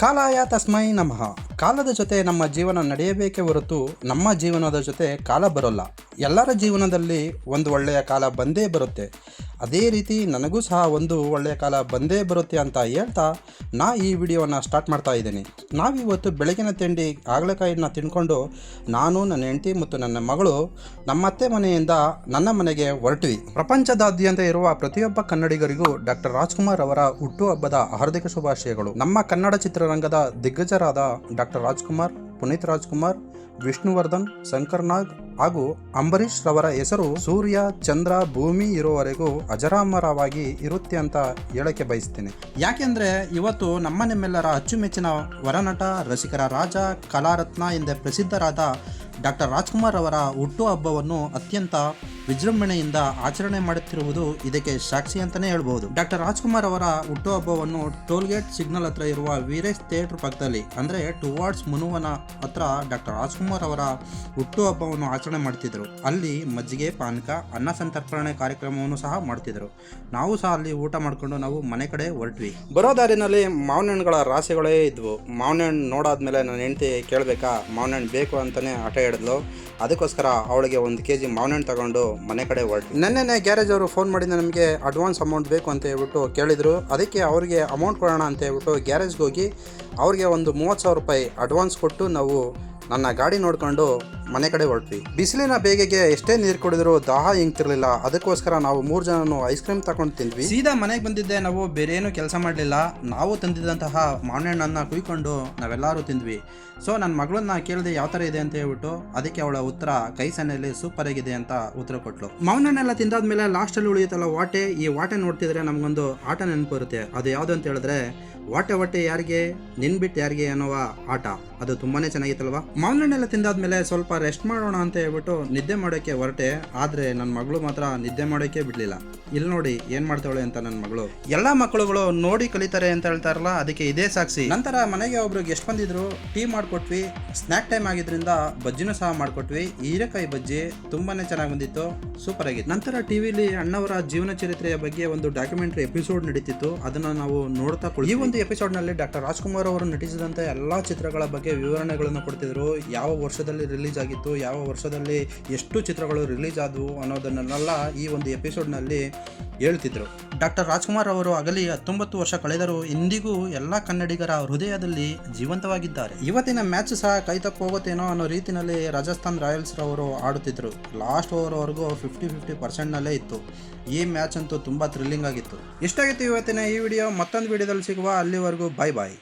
ಕಾಲಾಯ ತಸ್ಮೈ ನಮಃ. ಕಾಲದ ಜೊತೆ ನಮ್ಮ ಜೀವನ ನಡೆಯಬೇಕೇ ಹೊರತು ನಮ್ಮ ಜೀವನದ ಜೊತೆ ಕಾಲ ಬರೋಲ್ಲ. ಎಲ್ಲರ ಜೀವನದಲ್ಲಿ ಒಂದು ಒಳ್ಳೆಯ ಕಾಲ ಬಂದೇ ಬರುತ್ತೆ. ಅದೇ ರೀತಿ ನನಗೂ ಸಹ ಒಂದು ಒಳ್ಳೆಯ ಕಾಲ ಬಂದೇ ಬರುತ್ತೆ ಅಂತ ಹೇಳ್ತಾ ಈ ವಿಡಿಯೋನ ಸ್ಟಾರ್ಟ್ ಮಾಡ್ತಾ ಇದ್ದೀನಿ. ನಾವಿವತ್ತು ಬೆಳಗಿನ ತಿಂಡಿ ಹಾಗಲಕಾಯಿನ ತಿನ್ಕೊಂಡು ನಾನು, ನನ್ನ ಹೆಂಡತಿ ಮತ್ತು ನನ್ನ ಮಗಳು ನಮ್ಮ ಅತ್ತೆ ಮನೆಯಿಂದ ನನ್ನ ಮನೆಗೆ ಹೊರಟ್ವಿ. ಪ್ರಪಂಚದಾದ್ಯಂತ ಇರುವ ಪ್ರತಿಯೊಬ್ಬ ಕನ್ನಡಿಗರಿಗೂ ಡಾಕ್ಟರ್ ರಾಜ್ಕುಮಾರ್ ಅವರ ಹುಟ್ಟುಹಬ್ಬದ ಹಾರ್ದಿಕ ಶುಭಾಶಯಗಳು. ನಮ್ಮ ಕನ್ನಡ ಚಿತ್ರರಂಗದ ದಿಗ್ಗಜರಾದ ಡಾಕ್ಟರ್ ರಾಜ್ಕುಮಾರ್, ಪುನೀತ್ ರಾಜ್ಕುಮಾರ್, ವಿಷ್ಣುವರ್ಧನ್, ಶಂಕರ್ ನಾಗ್ ಹಾಗೂ ಅಂಬರೀಷ್ ರವರ ಹೆಸರು ಸೂರ್ಯ, ಚಂದ್ರ, ಭೂಮಿ ಇರುವವರೆಗೂ ಅಜರಾಮರವಾಗಿ ಇರುತ್ತೆ ಅಂತ ಹೇಳಕ್ಕೆ ಬಯಸ್ತೀನಿ. ಯಾಕೆಂದರೆ ಇವತ್ತು ನಿಮ್ಮೆಲ್ಲರ ಅಚ್ಚುಮೆಚ್ಚಿನ ವರನಟ, ರಸಿಕರ ರಾಜ, ಕಲಾರತ್ನ ಎಂದೇ ಪ್ರಸಿದ್ಧರಾದ ಡಾಕ್ಟರ್ ರಾಜ್ಕುಮಾರ್ ಅವರ ಹುಟ್ಟುಹಬ್ಬವನ್ನು ಅತ್ಯಂತ ವಿಜೃಂಭಣೆಯಿಂದ ಆಚರಣೆ ಮಾಡುತ್ತಿರುವುದು ಇದಕ್ಕೆ ಸಾಕ್ಷಿ ಅಂತಲೇ ಹೇಳ್ಬೋದು. ಡಾಕ್ಟರ್ ರಾಜ್ಕುಮಾರ್ ಅವರ ಹುಟ್ಟುಹಬ್ಬವನ್ನು ಟೋಲ್ಗೇಟ್ ಸಿಗ್ನಲ್ ಹತ್ರ ಇರುವ ವೀರೇಶ್ ಥಿಯೇಟರ್ ಪಕ್ಕದಲ್ಲಿ ಅಂದರೆ ಟುವಾರ್ಡ್ಸ್ ಮುನುವನ ಹತ್ರ ಡಾಕ್ಟರ್ ರಾಜ್ಕುಮಾರ್ ಅವರ ಹುಟ್ಟುಹಬ್ಬವನ್ನು ಆಚರಣೆ ಮಾಡ್ತಿದ್ರು. ಅಲ್ಲಿ ಮಜ್ಜಿಗೆ, ಪಾನಕ, ಅನ್ನ ಸಂತರ್ಪಣೆ ಕಾರ್ಯಕ್ರಮವನ್ನು ಸಹ ಮಾಡ್ತಿದ್ರು. ನಾವು ಸಹ ಅಲ್ಲಿ ಊಟ ಮಾಡಿಕೊಂಡು ನಾವು ಮನೆ ಕಡೆ ಹೊರಟ್ವಿ. ಬರೋ ದಾರಿನಲ್ಲಿ ಮಾವಿನ ಹಣ್ಣುಗಳ ರಾಶಿಗಳೇ ಇದ್ವು. ಮಾವಿನ ಹಣ್ಣು ನೋಡಾದ್ಮೇಲೆ ನನ್ನ ಹೆಂಡತಿ ಕೇಳಬೇಕಾ ಮಾವಿನ ಹಣ್ಣು ಬೇಕು ಅಂತಲೇ ಆಟ ಹಿಡಿದ್ಲು. ಅದಕ್ಕೋಸ್ಕರ ಅವಳಿಗೆ 1 kg ಮಾವಿನ ಹಣ್ಣು ತಗೊಂಡು ಮನೆ ಕಡೆ ಹೊರಟು. ನೆನ್ನೆ ಗ್ಯಾರೇಜ್ ಅವರು ಫೋನ್ ಮಾಡಿದ ನಮಗೆ ಅಡ್ವಾನ್ಸ್ ಅಮೌಂಟ್ ಬೇಕು ಅಂತ ಹೇಳ್ಬಿಟ್ಟು ಕೇಳಿದರು. ಅದಕ್ಕೆ ಅವರಿಗೆ ಅಮೌಂಟ್ ಕೊಡೋಣ ಅಂತ ಹೇಳ್ಬಿಟ್ಟು ಗ್ಯಾರೇಜ್ಗೆ ಹೋಗಿ ಅವ್ರಿಗೆ ಒಂದು 30,000 ರೂಪಾಯಿ ಅಡ್ವಾನ್ಸ್ ಕೊಟ್ಟು ನಾವು ನನ್ನ ಗಾಡಿ ನೋಡ್ಕೊಂಡು ಮನೆ ಕಡೆ ಹೊರಟ್ವಿ. ಬಿಸಿಲಿನ ಬೇಗೆಗೆ ಎಷ್ಟೇ ನೀರು ಕುಡಿದ್ರು ದಾಹ ಹಿಂಗ್ತಿರ್ಲಿಲ್ಲ. ಅದಕ್ಕೋಸ್ಕರ ನಾವು 3 ಜನನು ಐಸ್ ಕ್ರೀಮ್ ತಗೊಂಡು ತಿಂದ್ವಿ. ಸೀದಾ ಮನೆಗೆ ಬಂದಿದ್ದೆ. ನಾವು ಬೇರೆ ಏನು ಕೆಲಸ ಮಾಡಲಿಲ್ಲ. ನಾವು ತಂದಿದ್ದಂತಹ ಮಾವಿನ ಹಣ್ಣನ್ನು ಕುಯ್ಕೊಂಡು ನಾವೆಲ್ಲರೂ ತಿಂದ್ವಿ. ಸೊ ನನ್ನ ಮಗಳನ್ನ ಕೇಳಿದೆ ಯಾವ ಥರ ಇದೆ ಅಂತ ಹೇಳ್ಬಿಟ್ಟು. ಅದಕ್ಕೆ ಅವಳ ಉತ್ತರ ಕೈ ಸನ್ನೆಯಲ್ಲಿ ಸೂಪರ್ ಆಗಿದೆ ಅಂತ ಉತ್ತರ ಕೊಟ್ಲು. ಮಾವಿನ ಹಣ್ಣೆಲ್ಲ ತಿಂದಾದ್ಮೇಲೆ ಲಾಸ್ಟಲ್ಲಿ ಉಳಿಯುತ್ತಲ್ಲ ವಾಟೆ. ಈ ವಾಟೆ ನೋಡ್ತಿದ್ರೆ ನಮಗೊಂದು ಆಟ ನೆನಪು ಬರುತ್ತೆ. ಅದು ಯಾವುದು ಅಂತ ಹೇಳಿದ್ರೆ ವಾಟೆ ಯಾರಿಗೆ, ನಿನ್ಬಿಟ್ಟು ಯಾರಿಗೆ ಅನ್ನುವ ಆಟ. ಅದು ತುಂಬಾನೇ ಚೆನ್ನಾಗಿತ್ತಲ್ವಾ. ಮಾವಿನ ಹಣ್ಣೆಲ್ಲ ತಿಂದಾದ್ಮೇಲೆ ಸ್ವಲ್ಪ ರೆಸ್ಟ್ ಮಾಡೋಣ ಅಂತ ಹೇಳ್ಬಿಟ್ಟು ನಿದ್ದೆ ಮಾಡೋಕ್ಕೆ ಹೊರಟೆ. ಆದರೆ ನನ್ನ ಮಗಳು ಮಾತ್ರ ನಿದ್ದೆ ಮಾಡೋಕ್ಕೆ ಬಿಡಲಿಲ್ಲ. ಇಲ್ಲಿ ನೋಡಿ ಏನು ಮಾಡ್ತಾಳೆ ಅಂತ ನನ್ನ ಮಗಳು. ಎಲ್ಲ ಮಕ್ಕಳುಗಳು ನೋಡಿ ಕಲಿತಾರೆ ಅಂತ ಹೇಳ್ತಾರಲ್ಲ, ಅದಕ್ಕೆ ಇದೇ ಸಾಕ್ಷಿ. ನಂತರ ಮನೆಗೆ ಒಬ್ರು ಗೆಸ್ಟ್ ಬಂದಿದ್ರು. ಟೀ ಮಾಡಿಕೊಟ್ವಿ. ಸ್ನ್ಯಾಕ್ ಟೈಮ್ ಆಗಿದ್ರಿಂದ ಬಜ್ಜಿನೂ ಸಹ ಮಾಡಿಕೊಟ್ವಿ. ಹೀರೆಕಾಯಿ ಬಜ್ಜಿ ತುಂಬಾನೇ ಚೆನ್ನಾಗಿ ಬಂದಿತ್ತು, ಸೂಪರ್ ಆಗಿತ್ತು. ನಂತರ ಟಿವಿಲಿ ಅಣ್ಣವರ ಜೀವನ ಚರಿತ್ರೆಯ ಬಗ್ಗೆ ಒಂದು ಡಾಕ್ಯುಮೆಂಟರಿ ಎಪಿಸೋಡ್ ನಡೀತಿತ್ತು. ಅದನ್ನು ನಾವು ನೋಡ್ತಾ ಈ ಒಂದು ಎಪಿಸೋಡ್ನಲ್ಲಿ ಡಾಕ್ಟರ್ ರಾಜ್ಕುಮಾರ್ ಅವರು ನಟಿಸಿದಂಥ ಎಲ್ಲ ಚಿತ್ರಗಳ ಬಗ್ಗೆ ವಿವರಣೆಗಳನ್ನು ಕೊಡ್ತಿದ್ರು. ಯಾವ ವರ್ಷದಲ್ಲಿ ರಿಲೀಸ್ ಆಗಿತ್ತು, ಯಾವ ವರ್ಷದಲ್ಲಿ ಎಷ್ಟು ಚಿತ್ರಗಳು ರಿಲೀಸ್ ಆದವು ಅನ್ನೋದನ್ನೆಲ್ಲ ಈ ಒಂದು ಎಪಿಸೋಡ್ನಲ್ಲಿ ಹೇಳ್ತಿದ್ರು. ಡಾಕ್ಟರ್ ರಾಜ್ಕುಮಾರ್ ಅವರು ಅಗಲಿ 19 ವರ್ಷ ಕಳೆದರೂ ಇಂದಿಗೂ ಎಲ್ಲ ಕನ್ನಡಿಗರ ಹೃದಯದಲ್ಲಿ ಜೀವಂತವಾಗಿದ್ದಾರೆ. ಇವತ್ತಿನ ಮ್ಯಾಚ್ ಸಹ ಕೈ ತಪ್ಪು ಹೋಗುತ್ತೇನೋ ಅನ್ನೋ ರೀತಿಯಲ್ಲಿ ರಾಜಸ್ಥಾನ್ ರಾಯಲ್ಸ್ ರವರು ಆಡುತ್ತಿದ್ರು. ಲಾಸ್ಟ್ ಓವರ್ವರೆಗೂ 50-50% ಇತ್ತು. ಈ ಮ್ಯಾಚ್ ಅಂತೂ ತುಂಬ ಥ್ರಿಲ್ಲಿಂಗ್ ಆಗಿತ್ತು. ಇಷ್ಟಾಗಿತ್ತು ಇವತ್ತಿನ ಈ ವಿಡಿಯೋ. ಮತ್ತೊಂದು ವಿಡಿಯೋದಲ್ಲಿ ಸಿಗುವ. ಅಲ್ಲಿವರೆಗೂ ಬಾಯ್ ಬಾಯ್.